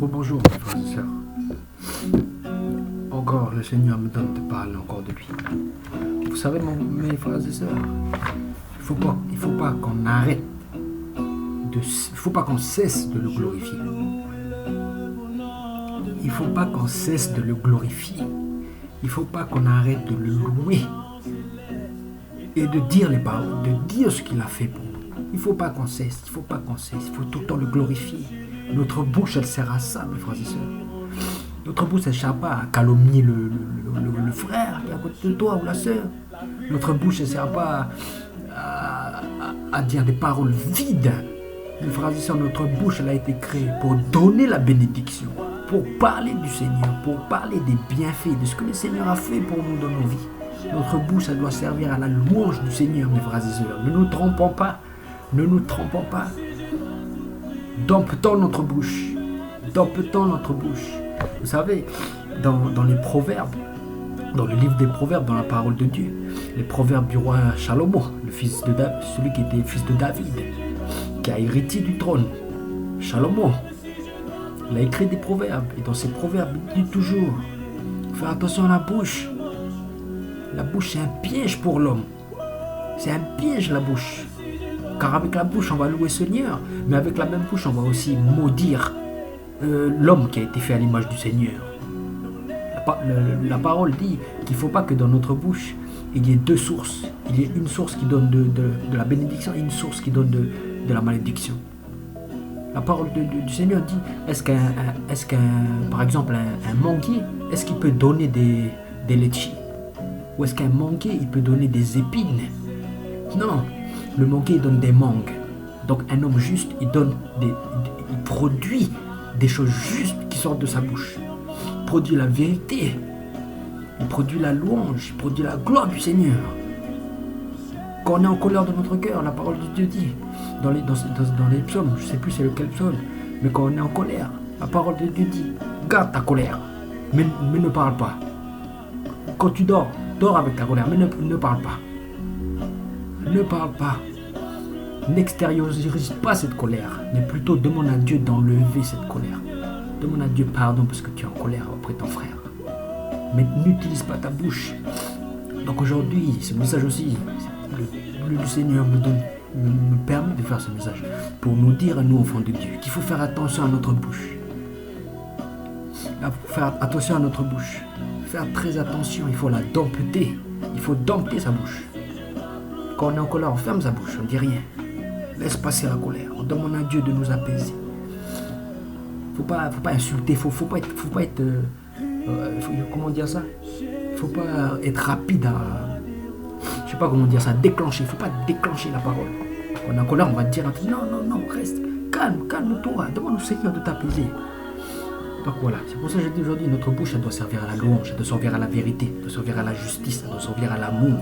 Rebonjour, mes frères et sœurs. Encore, le Seigneur me donne de parler encore de lui. Vous savez, mes frères et sœurs, il faut pas qu'on arrête, il faut pas qu'on cesse de le glorifier. Il faut pas qu'on cesse de le glorifier. Il faut pas qu'on arrête de le louer et de dire les paroles, de dire ce qu'il a fait pour nous. Il faut pas qu'on cesse, il faut tout le temps le glorifier. Notre bouche, elle sert à ça, mes frères et sœurs. Notre bouche, elle ne sert pas à calomnier le frère qui est à côté de toi ou la sœur. Notre bouche, elle ne sert pas à dire des paroles vides. Mes frères et sœurs, notre bouche, elle a été créée pour donner la bénédiction, pour parler du Seigneur, pour parler des bienfaits, de ce que le Seigneur a fait pour nous dans nos vies. Notre bouche, elle doit servir à la louange du Seigneur, mes frères et sœurs. Ne nous trompons pas. Ne nous trompons pas. Domptons notre bouche. Domptons notre bouche. Vous savez, dans les proverbes, dans le livre des proverbes, dans la parole de Dieu, les proverbes du roi Salomon, celui qui était fils de David, qui a hérité du trône, Salomon, il a écrit des proverbes. Et dans ces proverbes, il dit toujours, fais attention à la bouche. La bouche, c'est un piège pour l'homme. C'est un piège, la bouche. Car avec la bouche, on va louer le Seigneur, mais avec la même bouche, on va aussi maudire l'homme qui a été fait à l'image du Seigneur. La parole dit qu'il ne faut pas que dans notre bouche, il y ait deux sources. Il y ait une source qui donne de la bénédiction et une source qui donne de la malédiction. La parole du Seigneur dit, est-ce qu'un par exemple, un manguier, est-ce qu'il peut donner des litchis? Ou est-ce qu'un manguier, il peut donner des épines? Non. Le manguier, il donne des mangues. Donc un homme juste, il produit des choses justes qui sortent de sa bouche. Il produit la vérité. Il produit la louange. Il produit la gloire du Seigneur. Quand on est en colère dans notre cœur, la parole de Dieu dit, dans les psaumes, je ne sais plus c'est lequel psaume, mais quand on est en colère, la parole de Dieu dit, garde ta colère, mais ne parle pas. Quand tu dors avec ta colère, mais ne parle pas. Ne parle pas. N'extériorise pas cette colère, mais plutôt demande à Dieu d'enlever cette colère. Demande à Dieu pardon parce que tu es en colère auprès de ton frère. Mais n'utilise pas ta bouche. Donc aujourd'hui, ce message aussi, le Seigneur me permet de faire ce message pour nous dire à nous, enfants de Dieu, qu'il faut faire attention à notre bouche. Il faut faire attention à notre bouche. Faire très attention, il faut la dompter. Il faut dompter sa bouche. Quand on est en colère, on ferme sa bouche, on ne dit rien. Laisse passer la colère. On demande à Dieu de nous apaiser. Faut pas insulter. Faut pas être comment dire ça? Faut pas être rapide à, je sais pas comment dire ça, déclencher. Faut pas déclencher la parole. Quand on est en colère, on va dire non, reste, calme-toi. Demande au Seigneur de t'apaiser. Donc voilà, c'est pour ça que je dis aujourd'hui, notre bouche, elle doit servir à la louange, elle doit servir à la vérité, elle doit servir à la justice, elle doit servir à l'amour.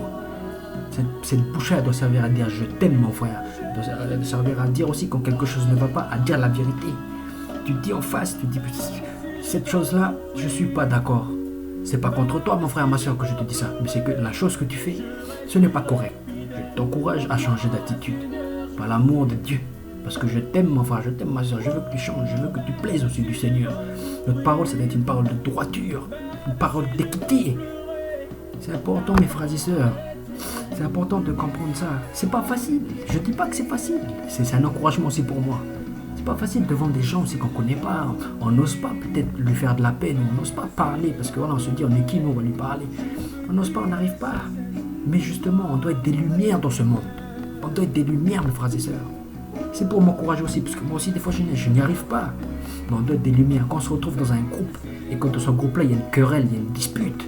Cette bouche, elle doit servir à dire je t'aime mon frère. Elle doit servir à dire aussi quand quelque chose ne va pas, à dire la vérité. Tu dis en face, tu dis cette chose-là, je ne suis pas d'accord. C'est pas contre toi mon frère, ma soeur que je te dis ça, mais c'est que la chose que tu fais, ce n'est pas correct. Je t'encourage à changer d'attitude par l'amour de Dieu. Parce que je t'aime mon frère, je t'aime ma soeur, je veux que tu changes, je veux que tu plaises aussi du Seigneur. Notre parole, ça doit être une parole de droiture, une parole d'équité. C'est important mes frères et sœurs. C'est important de comprendre ça. C'est pas facile. Je dis pas que c'est facile. C'est un encouragement aussi pour moi. C'est pas facile devant des gens aussi qu'on connaît pas. On n'ose pas peut-être lui faire de la peine. On n'ose pas parler parce que voilà, on se dit on est qui nous, on va lui parler. On n'ose pas, on n'arrive pas. Mais justement, on doit être des lumières dans ce monde. On doit être des lumières, mes frères et sœurs. C'est pour m'encourager aussi, parce que moi aussi des fois je n'y arrive pas. Mais on doit être des lumières. Quand on se retrouve dans un groupe et quand dans ce groupe-là il y a une querelle, il y a une dispute.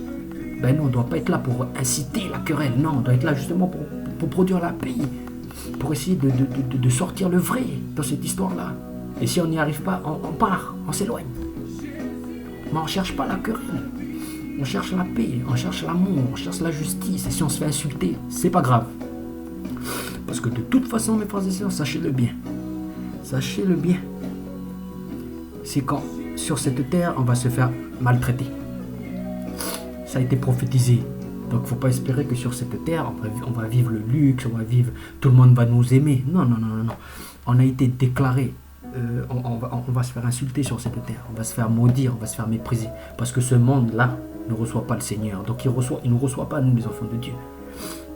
Ben non, on ne doit pas être là pour inciter la querelle. Non, on doit être là justement pour produire la paix. Pour essayer de sortir le vrai dans cette histoire-là. Et si on n'y arrive pas, on part, on s'éloigne. Mais on ne cherche pas la querelle. On cherche la paix, on cherche l'amour, on cherche la justice. Et si on se fait insulter, c'est pas grave. Parce que de toute façon, mes frères et sœurs, sachez-le bien. Sachez-le bien. C'est quand sur cette terre, on va se faire maltraiter. Ça a été prophétisé. Donc il ne faut pas espérer que sur cette terre, on va vivre le luxe, tout le monde va nous aimer. Non. On a été déclaré on va se faire insulter sur cette terre, on va se faire maudire, on va se faire mépriser, parce que ce monde-là ne reçoit pas le Seigneur, donc il ne nous reçoit pas, nous les enfants de Dieu.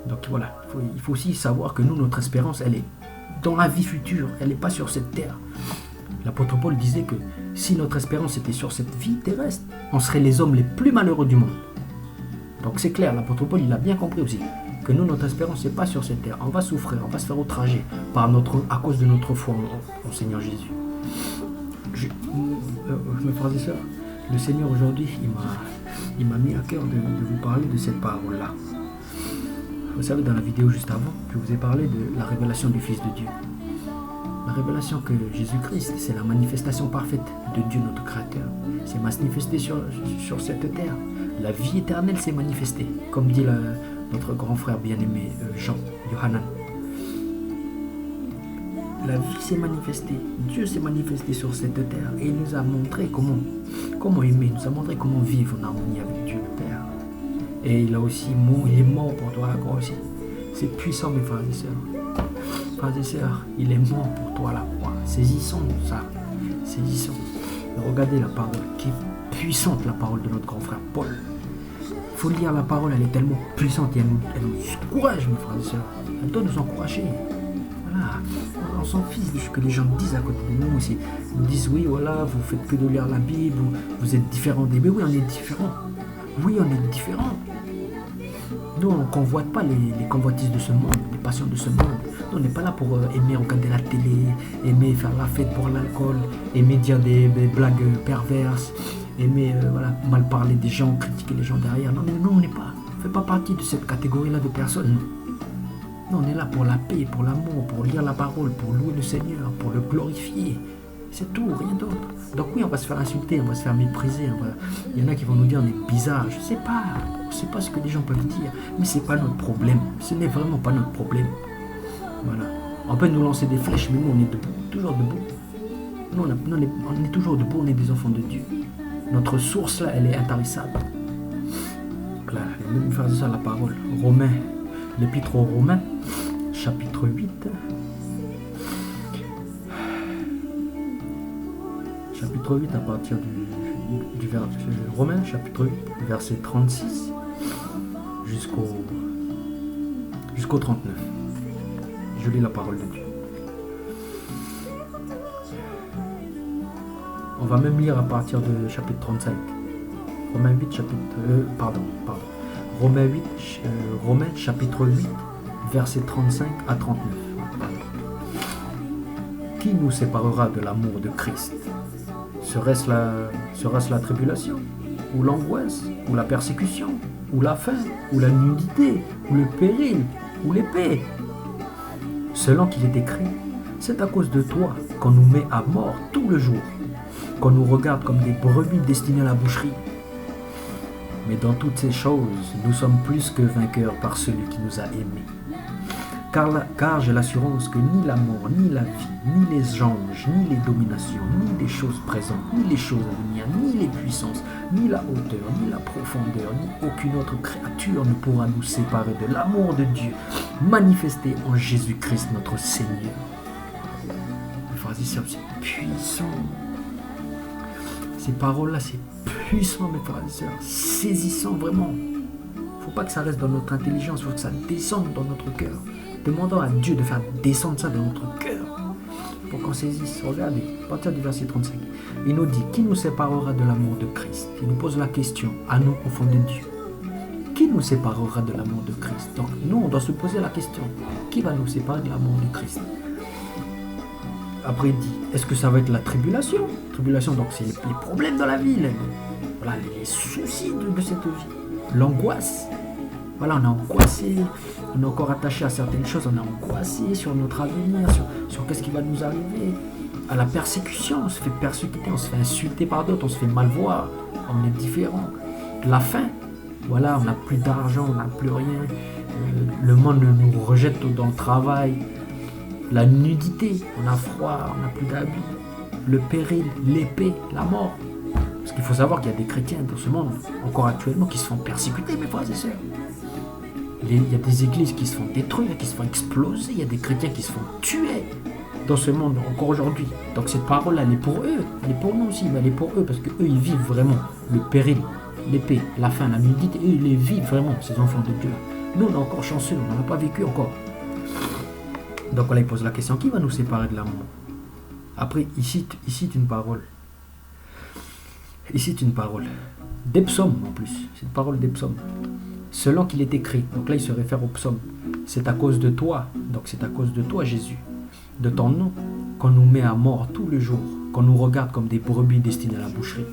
Donc voilà, il faut aussi savoir que nous, notre espérance, elle est dans la vie future, elle n'est pas sur cette terre. L'apôtre Paul disait que si notre espérance était sur cette vie terrestre, on serait les hommes les plus malheureux du monde. Donc c'est clair, l'apôtre Paul, il a bien compris aussi que nous, notre espérance, n'est pas sur cette terre. On va souffrir, on va se faire outrager à cause de notre foi au Seigneur Jésus. Mes frères et sœurs, le Seigneur aujourd'hui, il m'a mis à cœur de vous parler de cette parole-là. Vous savez, dans la vidéo juste avant, je vous ai parlé de la révélation du Fils de Dieu. La révélation que Jésus-Christ, c'est la manifestation parfaite de Dieu, notre Créateur. C'est manifesté sur cette terre. La vie éternelle s'est manifestée, comme dit notre grand frère bien-aimé Jean, Yohanan. La vie s'est manifestée, Dieu s'est manifesté sur cette terre et il nous a montré comment aimer, il nous a montré comment vivre en harmonie avec Dieu le Père. Et il est mort pour toi à la croix aussi. C'est puissant, mes frères et sœurs. Frères et sœurs, il est mort pour toi à la croix. Saisissons ça, saisissons. Regardez la parole, qui est puissante, la parole de notre grand frère Paul. Il faut lire la parole, elle est tellement puissante et elle nous encourage, mes frères et sœurs. Elle doit nous encourager. Voilà, on s'en fiche de ce que les gens disent à côté de nous. Ils nous disent, oui, voilà, vous faites que de lire la Bible, vous êtes différents des... Mais oui, on est différents. Oui, on est différents. Nous, on ne convoite pas les convoitises de ce monde, les passions de ce monde. Nous, on n'est pas là pour aimer regarder la télé, aimer faire la fête pour l'alcool, aimer dire des blagues perverses, aimer mal parler des gens, critiquer les gens derrière. Non, mais nous, on n'est pas. On ne fait pas partie de cette catégorie-là de personnes. Nous, on est là pour la paix, pour l'amour, pour lire la parole, pour louer le Seigneur, pour le glorifier. C'est tout, rien d'autre. Donc oui, on va se faire insulter, on va se faire mépriser. Il y en a qui vont nous dire on est bizarre. Je sais pas. Je sais pas ce que les gens peuvent dire. Mais c'est pas notre problème. Ce n'est vraiment pas notre problème. Voilà. On peut nous lancer des flèches, mais nous on est debout. Toujours debout. Nous on est toujours debout, on est des enfants de Dieu. Notre source là, elle est intarissable. Voilà. Même faire ça la parole. Romains, l'épître aux Romains, chapitre 8. Chapitre 8 à partir du verset Romains, chapitre 8, verset 36 jusqu'au 39. Je lis la parole de Dieu. On va même lire à partir de chapitre 35. Romains 8, Romains chapitre 8, verset 35 à 39. Qui nous séparera de l'amour de Christ ? Sera-ce la tribulation, ou l'angoisse, ou la persécution, ou la faim, ou la nudité, ou le péril, ou l'épée ? Selon qu'il est écrit, c'est à cause de toi qu'on nous met à mort tout le jour, qu'on nous regarde comme des brebis destinées à la boucherie. Mais dans toutes ces choses, nous sommes plus que vainqueurs par celui qui nous a aimés. Car j'ai l'assurance que ni la mort, ni la vie, ni les anges, ni les dominations, ni les choses présentes, ni les choses à venir, ni les puissances, ni la hauteur, ni la profondeur, ni aucune autre créature ne pourra nous séparer de l'amour de Dieu manifesté en Jésus-Christ notre Seigneur. Mes frères et sœurs, c'est puissant. Ces paroles-là, c'est puissant, mes frères et sœurs. Saisissant vraiment. Il ne faut pas que ça reste dans notre intelligence, il faut que ça descende dans notre cœur. Demandons à Dieu de faire descendre ça dans notre cœur pour qu'on saisisse. Regardez, à partir du verset 35, il nous dit, qui nous séparera de l'amour de Christ ? Il nous pose la question, à nous, enfants de Dieu. Qui nous séparera de l'amour de Christ ? Donc nous, on doit se poser la question, qui va nous séparer de l'amour de Christ ? Après, il dit, est-ce que ça va être la tribulation ? Tribulation, donc c'est les problèmes dans la vie, les soucis de cette vie, l'angoisse. Voilà, on est angoissé, on est encore attaché à certaines choses, on est angoissé sur notre avenir, sur qu'est-ce qui va nous arriver. À la persécution, on se fait persécuter, on se fait insulter par d'autres, on se fait mal voir, on est différent. La faim, voilà, on n'a plus d'argent, on n'a plus rien, le monde nous rejette dans le travail. La nudité, on a froid, on n'a plus d'habits. Le péril, l'épée, la mort. Parce qu'il faut savoir qu'il y a des chrétiens dans ce monde, encore actuellement, qui se font persécuter, mes frères et sœurs. Il y a des églises qui se font détruire, qui se font exploser, il y a des chrétiens qui se font tuer. dans ce monde encore aujourd'hui. Donc cette parole, elle est pour eux, elle est pour nous aussi, mais elle est pour eux parce qu'eux, ils vivent vraiment le péril, l'épée, la faim, la nudité, eux, ils les vivent vraiment, ces enfants de Dieu. Nous, on est encore chanceux, on n'en a pas vécu encore. Donc là, il pose la question, qui va nous séparer de l'amour? Après, il cite une parole. Il cite une parole. Des psaumes en plus, c'est une parole des psaumes. Selon qu'il est écrit, donc là il se réfère aux psaumes. C'est à cause de toi, donc c'est à cause de toi Jésus, de ton nom, qu'on nous met à mort tous les jours, qu'on nous regarde comme des brebis destinées à la boucherie.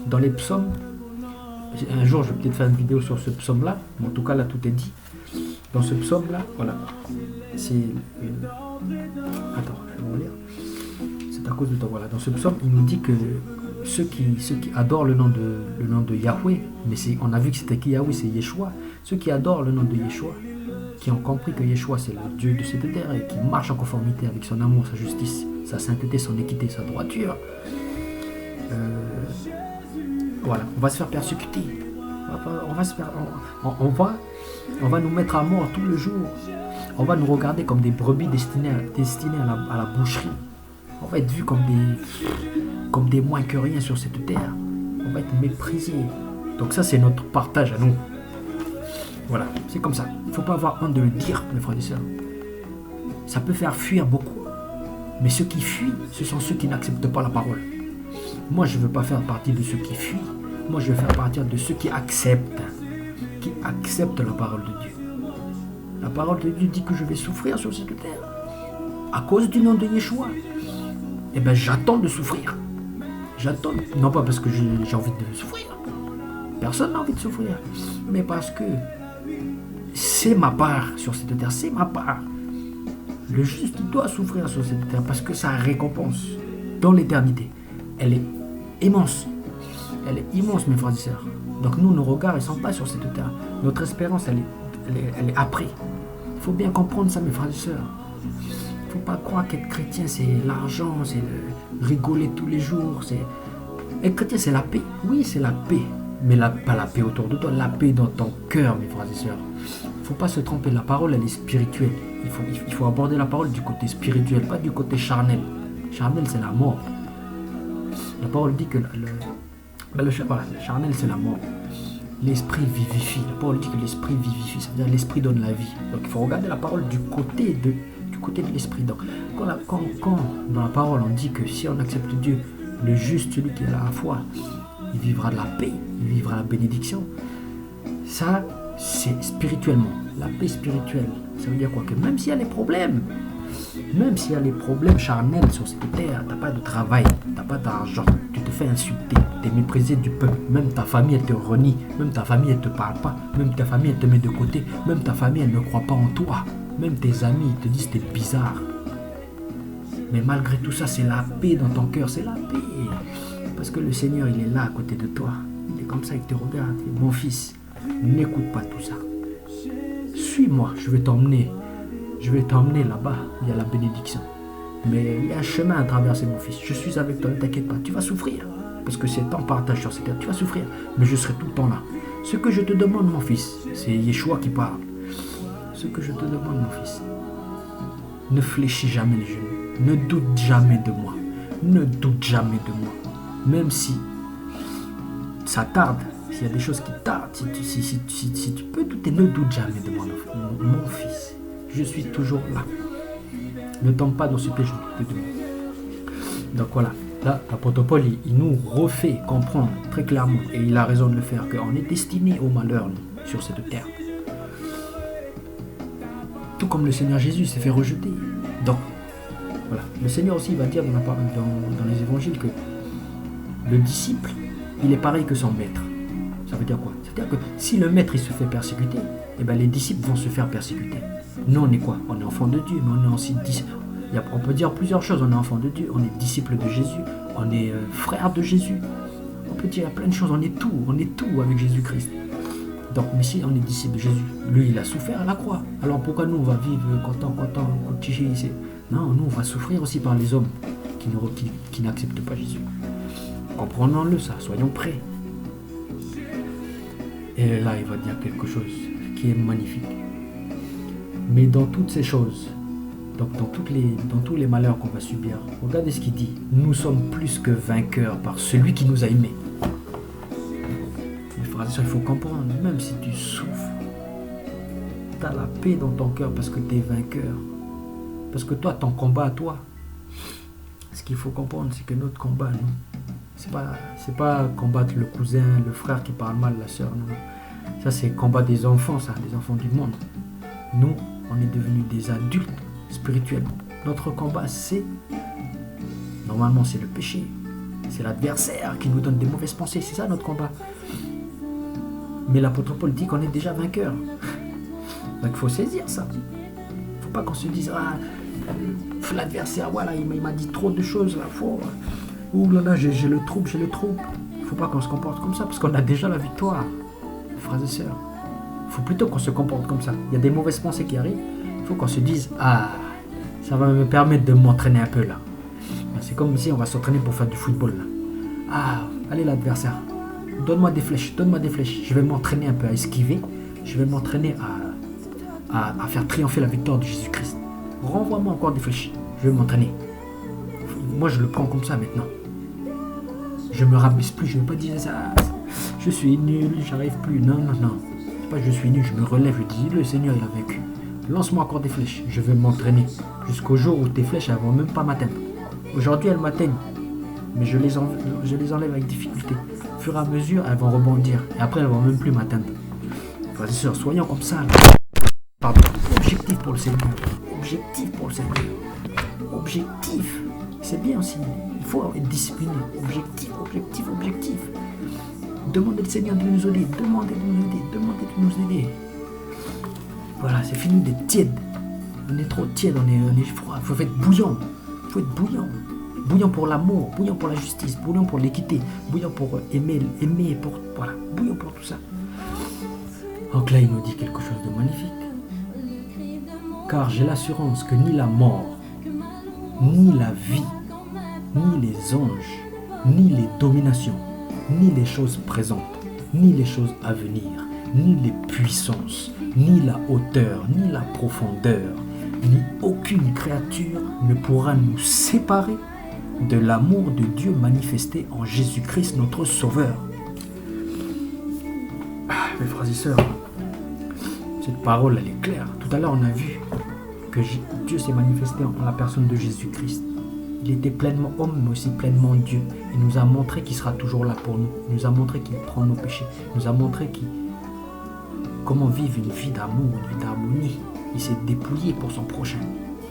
Dans les psaumes, un jour je vais peut-être faire une vidéo sur ce psaume-là, mais en tout cas là tout est dit. Dans ce psaume-là, voilà, c'est... Attends, je vais relire. C'est à cause de toi, voilà. Dans ce psaume, il nous dit que ceux qui adorent le nom de Yahweh, mais on a vu que c'était qui Yahweh, c'est Yeshua. Ceux qui adorent le nom de Yeshua, qui ont compris que Yeshua c'est le Dieu de cette terre et qui marche en conformité avec son amour, sa justice, sa sainteté, son équité, sa droiture, voilà, on va se faire persécuter. On va nous mettre à mort tous les jours. On va nous regarder comme des brebis destinées à la boucherie. On va être vus comme des moins que rien sur cette terre. On va être méprisés. Donc ça, c'est notre partage à nous. Voilà, c'est comme ça. Il ne faut pas avoir honte de le dire, mes frères et sœurs. Ça peut faire fuir beaucoup. Mais ceux qui fuient, ce sont ceux qui n'acceptent pas la parole. Moi, je ne veux pas faire partie de ceux qui fuient. Moi, je veux faire partie de ceux qui acceptent la parole de Dieu. La parole de Dieu dit que je vais souffrir sur cette terre à cause du nom de Yeshua. Eh bien, j'attends de souffrir. J'attends, non pas parce que j'ai envie de souffrir. Personne n'a envie de souffrir. Mais parce que c'est ma part sur cette terre, c'est ma part. Le juste doit souffrir sur cette terre parce que sa récompense dans l'éternité, elle est immense. Elle est immense, mes frères et sœurs. Donc nous, nos regards, ils ne sont pas sur cette terre. Notre espérance, elle est après. Il faut bien comprendre ça, mes frères et sœurs. Il ne faut pas croire qu'être chrétien, c'est l'argent, c'est rigoler tous les jours. Être chrétien, c'est la paix. Oui, c'est la paix. Mais pas la paix autour de toi, la paix dans ton cœur, mes frères et sœurs. Il ne faut pas se tromper. La parole, elle est spirituelle. Il faut aborder la parole du côté spirituel, pas du côté charnel. Charnel, c'est la mort. La parole dit que le charnel, c'est la mort. L'esprit vivifie. La parole dit que l'esprit vivifie. C'est-à-dire l'esprit donne la vie. Donc il faut regarder la parole du côté de l'esprit. Donc quand dans la parole on dit que si on accepte Dieu, le juste, celui qui a la foi, il vivra de la paix, il vivra la bénédiction. Ça, c'est spirituellement. La paix spirituelle. Ça veut dire quoi? Que même s'il y a les problèmes, charnels sur cette terre, t'as pas de travail, t'as pas d'argent, tu te fais insulter, t'es méprisé du peuple, même ta famille elle te renie, même ta famille elle te parle pas, même ta famille elle te met de côté, même ta famille elle ne croit pas en toi, même tes amis ils te disent t'es bizarre. Mais malgré tout ça, c'est la paix dans ton cœur, c'est la paix. Parce que le Seigneur il est là à côté de toi, il est comme ça, il te regarde. Mon fils, n'écoute pas tout ça. Suis-moi, je vais t'emmener là-bas, il y a la bénédiction. Mais il y a un chemin à traverser, mon fils. Je suis avec toi, ne t'inquiète pas, tu vas souffrir. Parce que c'est ton partage sur cette terre, tu vas souffrir. Mais je serai tout le temps là. Ce que je te demande, mon fils, c'est Yeshua qui parle. Ce que je te demande, mon fils, ne fléchis jamais les genoux. Ne doute jamais de moi. Ne doute jamais de moi. Même si ça tarde, s'il y a des choses qui tardent, si tu peux douter, ne doute jamais de moi, mon fils. Je suis toujours là. Ne tombe pas dans ce piège de moi. Donc voilà, là, l'apôtre Paul, il nous refait comprendre très clairement, et il a raison de le faire, qu'on est destiné au malheur nous, sur cette terre. Tout comme le Seigneur Jésus s'est fait rejeter. Donc, voilà. Le Seigneur aussi va dire dans les évangiles que le disciple, il est pareil que son maître. Ça veut dire quoi? C'est-à-dire que si le maître il se fait persécuter, eh ben les disciples vont se faire persécuter. Nous on est quoi? On est enfants de Dieu, mais on est aussi disciples. On peut dire plusieurs choses. On est enfants de Dieu, on est disciples de Jésus, on est frères de Jésus. On peut dire plein de choses, on est tout avec Jésus-Christ. Donc, mais si on est disciples de Jésus, lui il a souffert à la croix. Alors pourquoi nous on va vivre content, non, nous on va souffrir aussi par les hommes qui n'acceptent pas Jésus. Comprenons-le ça, soyons prêts. Et là, il va dire quelque chose qui est magnifique. Mais dans toutes ces choses, Donc dans tous les malheurs qu'on va subir, regardez ce qu'il dit. Nous sommes plus que vainqueurs par celui qui nous a aimés. Mes frères et sœurs, il faut comprendre, même si tu souffres, tu as la paix dans ton cœur parce que tu es vainqueur. Parce que toi, ton combat à toi, ce qu'il faut comprendre, c'est que notre combat, nous, c'est pas combattre le cousin, le frère qui parle mal, la sœur, non. Ça, c'est le combat des enfants, ça, des enfants du monde. Nous, on est devenus des adultes spirituels. Notre combat, normalement, c'est le péché. C'est l'adversaire qui nous donne des mauvaises pensées. C'est ça notre combat. Mais l'apôtre Paul dit qu'on est déjà vainqueur. Donc il faut saisir ça. Il ne faut pas qu'on se dise, l'adversaire, voilà, il m'a dit trop de choses là. Ouh là là, j'ai le trouble. Il ne faut pas qu'on se comporte comme ça parce qu'on a déjà la victoire. Frères et sœurs, il faut plutôt qu'on se comporte comme ça. Il y a des mauvaises pensées qui arrivent. Il faut qu'on se dise, ça va me permettre de m'entraîner un peu là. C'est comme si on va s'entraîner pour faire du football là. Allez l'adversaire, donne-moi des flèches. Je vais m'entraîner un peu à esquiver. Je vais m'entraîner à faire triompher la victoire de Jésus-Christ. Renvoie-moi encore des flèches. Je vais m'entraîner. Moi je le prends comme ça maintenant. Je me rabaisse plus. Je ne vais pas dire ça. Je suis nul, j'arrive plus. Non. C'est pas je suis nul, je me relève. Je dis le Seigneur il a vaincu. Lance-moi encore des flèches. Je vais m'entraîner jusqu'au jour où tes flèches elles vont même pas m'atteindre. Aujourd'hui elles m'atteignent, mais je les enlève avec difficulté. Au fur et à mesure elles vont rebondir et après elles vont même plus m'atteindre. Frères et sœurs, soyons comme ça. Pardon. Objectif pour le Seigneur. Objectif. C'est bien aussi. Il faut être discipliné. Objectif. Demandez le Seigneur de nous aider. Demandez de nous aider. Voilà, c'est fini d'être tiède. On est trop tiède, on est froid. Il faut être bouillant. Bouillant pour l'amour, bouillant pour la justice, bouillant pour l'équité, bouillant pour aimer bouillant pour tout ça. Donc là, il nous dit quelque chose de magnifique. Car j'ai l'assurance que ni la mort, ni la vie, ni les anges, ni les dominations, ni les choses présentes, ni les choses à venir, ni les puissances, ni la hauteur, ni la profondeur, ni aucune créature ne pourra nous séparer de l'amour de Dieu manifesté en Jésus-Christ notre Sauveur. Mes frères et sœurs, cette parole elle est claire. Tout à l'heure on a vu que Dieu s'est manifesté en la personne de Jésus-Christ. Il était pleinement homme mais aussi pleinement Dieu. Il nous a montré qu'il sera toujours là pour nous. Il nous a montré qu'il prend nos péchés. Il nous a montré comment vivre une vie d'amour, une vie d'harmonie. Il s'est dépouillé pour son prochain.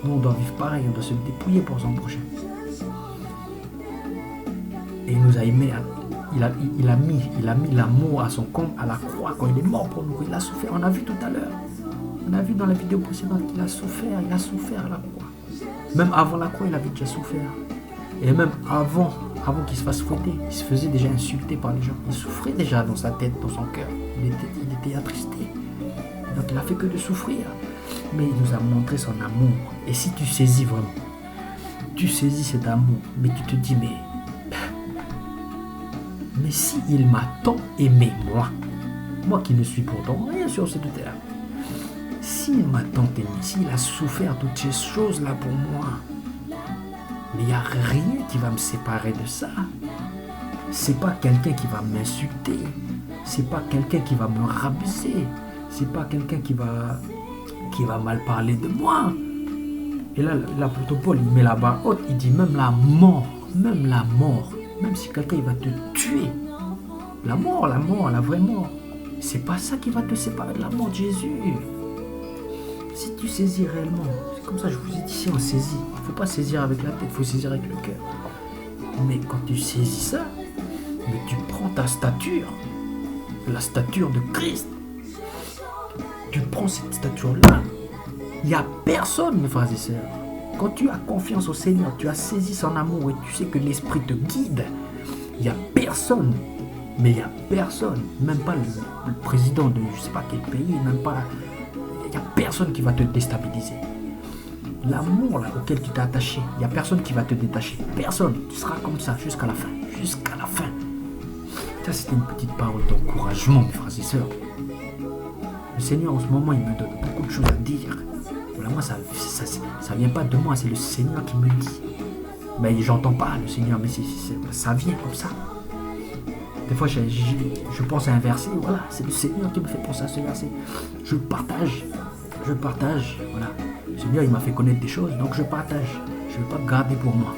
Nous, on doit vivre pareil, on doit se dépouiller pour son prochain. Et il nous a aimés. Il a mis l'amour à son compte à la croix quand il est mort pour nous. Il a souffert. On a vu tout à l'heure. On a vu dans la vidéo précédente qu'il a souffert. Il a souffert à la croix. Même avant la croix, il avait déjà souffert. Et même avant qu'il se fasse fouetter, il se faisait déjà insulter par les gens. Il souffrait déjà dans sa tête, dans son cœur. Il était attristé. Donc il n'a fait que de souffrir. Mais il nous a montré son amour. Et si tu saisis vraiment, tu saisis cet amour, mais tu te dis, mais si il m'a tant aimé, moi qui ne suis pourtant rien sur cette terre, s'il m'a tant aimé, s'il a souffert toutes ces choses-là pour moi, mais il n'y a rien qui va me séparer de ça. C'est pas quelqu'un qui va m'insulter, c'est pas quelqu'un qui va me rabaisser, c'est pas quelqu'un qui va mal parler de moi. Et là, l'apôtre Paul, il met la barre haute, il dit même la mort, même si quelqu'un il va te tuer, la vraie mort, c'est pas ça qui va te séparer de l'amour de Jésus. Si tu saisis réellement, c'est comme ça, je vous ai dit, si on saisit, il ne faut pas saisir avec la tête, il faut saisir avec le cœur. Mais quand tu saisis ça, mais tu prends ta stature, la stature de Christ, tu prends cette stature-là, il n'y a personne, mes frères et sœurs. Quand tu as confiance au Seigneur, tu as saisi son amour et tu sais que l'Esprit te guide, il n'y a personne, mais il n'y a personne, même pas le président de je ne sais pas quel pays, même pas, il n'y a personne qui va te déstabiliser. L'amour là, auquel tu t'es attaché, il n'y a personne qui va te détacher, personne, tu seras comme ça jusqu'à la fin, Ça c'était une petite parole d'encouragement, mes frères et sœurs. Le Seigneur en ce moment il me donne beaucoup de choses à dire. Voilà, moi, ça vient pas de moi, c'est le Seigneur qui me le dit. Mais j'entends pas le Seigneur, mais ça vient comme ça. Des fois, je pense à un verset, voilà, c'est le Seigneur qui me fait penser à ce verset. Je partage, voilà. Le Seigneur, il m'a fait connaître des choses, donc je partage. Je ne vais pas garder pour moi.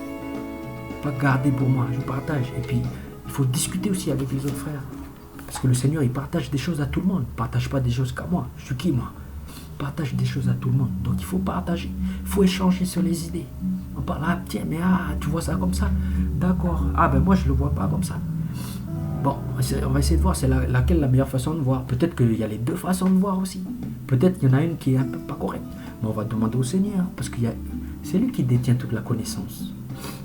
Je partage. Et puis, il faut discuter aussi avec les autres frères. Parce que le Seigneur, il partage des choses à tout le monde. Il ne partage pas des choses qu'à moi. Je suis qui, moi? Il partage des choses à tout le monde. Donc, il faut partager. Il faut échanger sur les idées. On parle, tiens, mais tu vois ça comme ça? D'accord. Moi, je ne le vois pas comme ça. Bon, on va essayer de voir c'est laquelle la meilleure façon de voir. Peut-être qu'il y a les deux façons de voir aussi. Peut-être qu'il y en a une qui est un peu pas correcte. Mais on va demander au Seigneur. Parce que c'est lui qui détient toute la connaissance.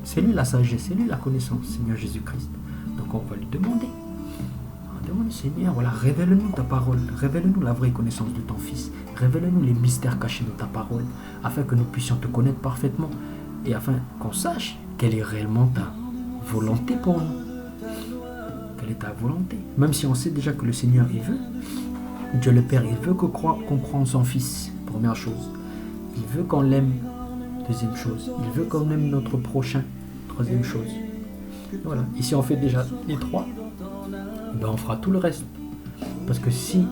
C'est lui la sagesse, c'est lui la connaissance, Seigneur Jésus-Christ. Donc on va lui demander. On va demander, Seigneur, voilà, révèle-nous ta parole. Révèle-nous la vraie connaissance de ton Fils. Révèle-nous les mystères cachés de ta parole. Afin que nous puissions te connaître parfaitement. Et afin qu'on sache quelle est réellement ta volonté pour nous. Quelle est ta volonté? Même si on sait déjà que le Seigneur, il veut. Dieu le Père, il veut qu'on croie en son Fils. Première chose. Il veut qu'on l'aime. Deuxième chose. Il veut qu'on aime notre prochain. Troisième chose. Voilà. Et si on fait déjà les trois, on fera tout le reste. Parce que si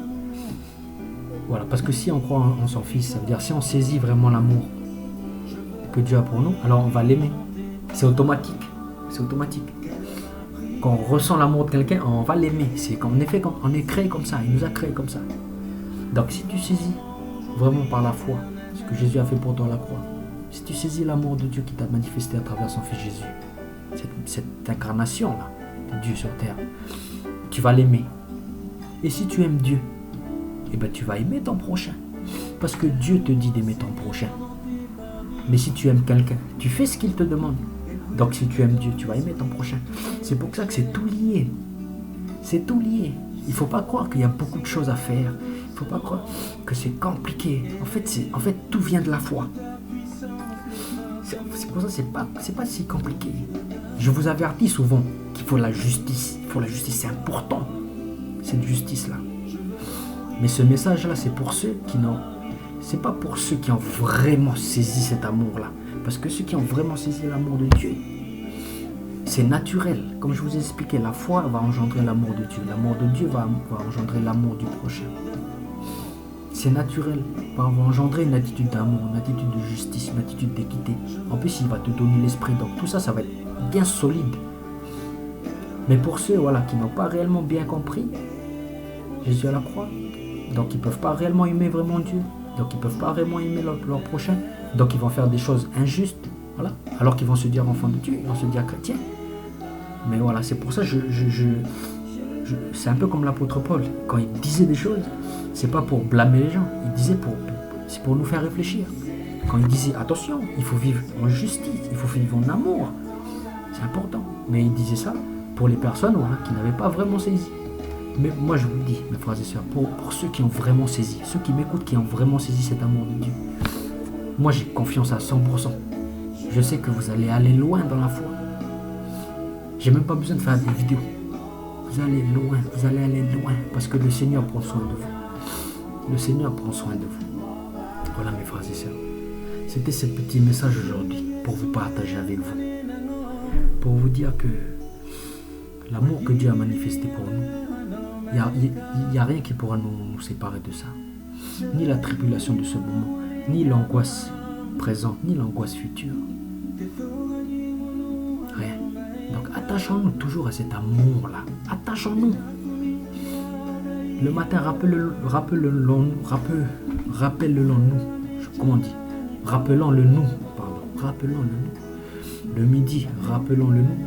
on croit en son Fils, ça veut dire si on saisit vraiment l'amour que Dieu a pour nous, alors on va l'aimer. C'est automatique. Quand on ressent l'amour de quelqu'un, on va l'aimer. C'est qu'en effet, on est créé comme ça. Il nous a créé comme ça. Donc si tu saisis vraiment par la foi ce que Jésus a fait pour toi à la croix, si tu saisis l'amour de Dieu qui t'a manifesté à travers son Fils Jésus, cette incarnation-là de Dieu sur terre, tu vas l'aimer. Et si tu aimes Dieu, tu vas aimer ton prochain. Parce que Dieu te dit d'aimer ton prochain. Mais si tu aimes quelqu'un, tu fais ce qu'il te demande. Donc si tu aimes Dieu, tu vas aimer ton prochain. C'est pour ça que c'est tout lié. C'est tout lié. Il ne faut pas croire qu'il y a beaucoup de choses à faire. Il ne faut pas croire que c'est compliqué. En fait, tout vient de la foi. C'est pour ça que c'est pas si compliqué. Je vous avertis souvent qu'il faut la justice. C'est important, cette justice-là. Mais ce message-là, c'est pour ceux qui n'ont... C'est pas pour ceux qui ont vraiment saisi cet amour-là. Parce que ceux qui ont vraiment saisi l'amour de Dieu, c'est naturel. Comme je vous ai expliqué, la foi va engendrer l'amour de Dieu. L'amour de Dieu va engendrer l'amour du prochain. C'est naturel. Va engendrer une attitude d'amour, une attitude de justice, une attitude d'équité. En plus, il va te donner l'esprit. Donc tout ça, ça va être bien solide. Mais pour ceux qui n'ont pas réellement bien compris Jésus à la croix, donc ils ne peuvent pas réellement aimer vraiment Dieu, donc ils ne peuvent pas vraiment aimer leur prochain, donc ils vont faire des choses injustes, alors qu'ils vont se dire enfants de Dieu, ils vont se dire chrétiens. Mais voilà, c'est pour ça que c'est un peu comme l'apôtre Paul, quand il disait des choses, c'est pas pour blâmer les gens, il disait c'est pour nous faire réfléchir. Quand il disait attention, il faut vivre en justice, il faut vivre en amour, c'est important. Mais il disait ça pour les personnes qui n'avaient pas vraiment saisi. Mais moi je vous le dis, mes frères et sœurs, pour ceux qui ont vraiment saisi, ceux qui m'écoutent, qui ont vraiment saisi cet amour de Dieu, moi j'ai confiance à 100%. Je sais que vous allez aller loin dans la foi. J'ai même pas besoin de faire des vidéos. Vous allez aller loin, parce que le Seigneur prend soin de vous. Le Seigneur prend soin de vous. Voilà mes frères et sœurs. C'était ce petit message aujourd'hui pour vous partager avec vous. Pour vous dire que l'amour que Dieu a manifesté pour nous, il n'y a rien qui pourra nous séparer de ça. Ni la tribulation de ce moment, ni l'angoisse présente, ni l'angoisse future. Rien. Donc attachons-nous toujours à cet amour-là. Attachons-nous. Le matin, rappelons-le-nous. Comment on dit? Rappelons-le-nous. Le midi, rappelons-le-nous.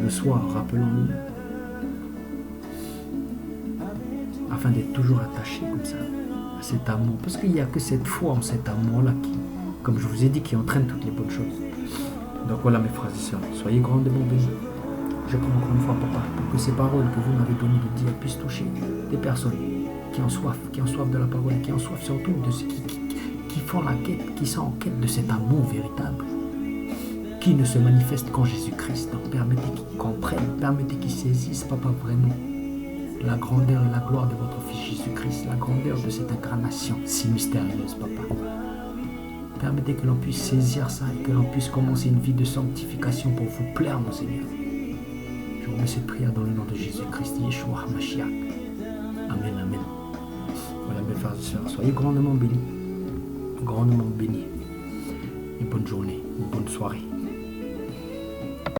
Le soir, rappelons-le-nous. Afin d'être toujours attaché comme ça à cet amour. Parce qu'il n'y a que cette foi en cet amour-là qui, comme je vous ai dit, qui entraîne toutes les bonnes choses. Donc voilà mes frères et sœurs, soyez grandement bénis. Je prie encore une fois, Papa, pour que ces paroles que vous m'avez données de dire puissent toucher des personnes qui ont soif de la parole, qui ont soif surtout de ce qui font la quête, qui sont en quête de cet amour véritable, qui ne se manifeste qu'en Jésus-Christ. Donc permettez qu'ils comprennent, permettez qu'ils saisissent, Papa, vraiment la grandeur et la gloire de votre Fils Jésus-Christ, la grandeur de cette incarnation si mystérieuse, Papa. Permettez que l'on puisse saisir ça et que l'on puisse commencer une vie de sanctification pour vous plaire, mon Seigneur. Je vous remets cette prière dans le nom de Jésus-Christ, Yeshua HaMashiach. Amen, amen. Voilà mes frères et sœurs, soyez grandement bénis. Grandement bénis. Et bonne journée, une bonne soirée.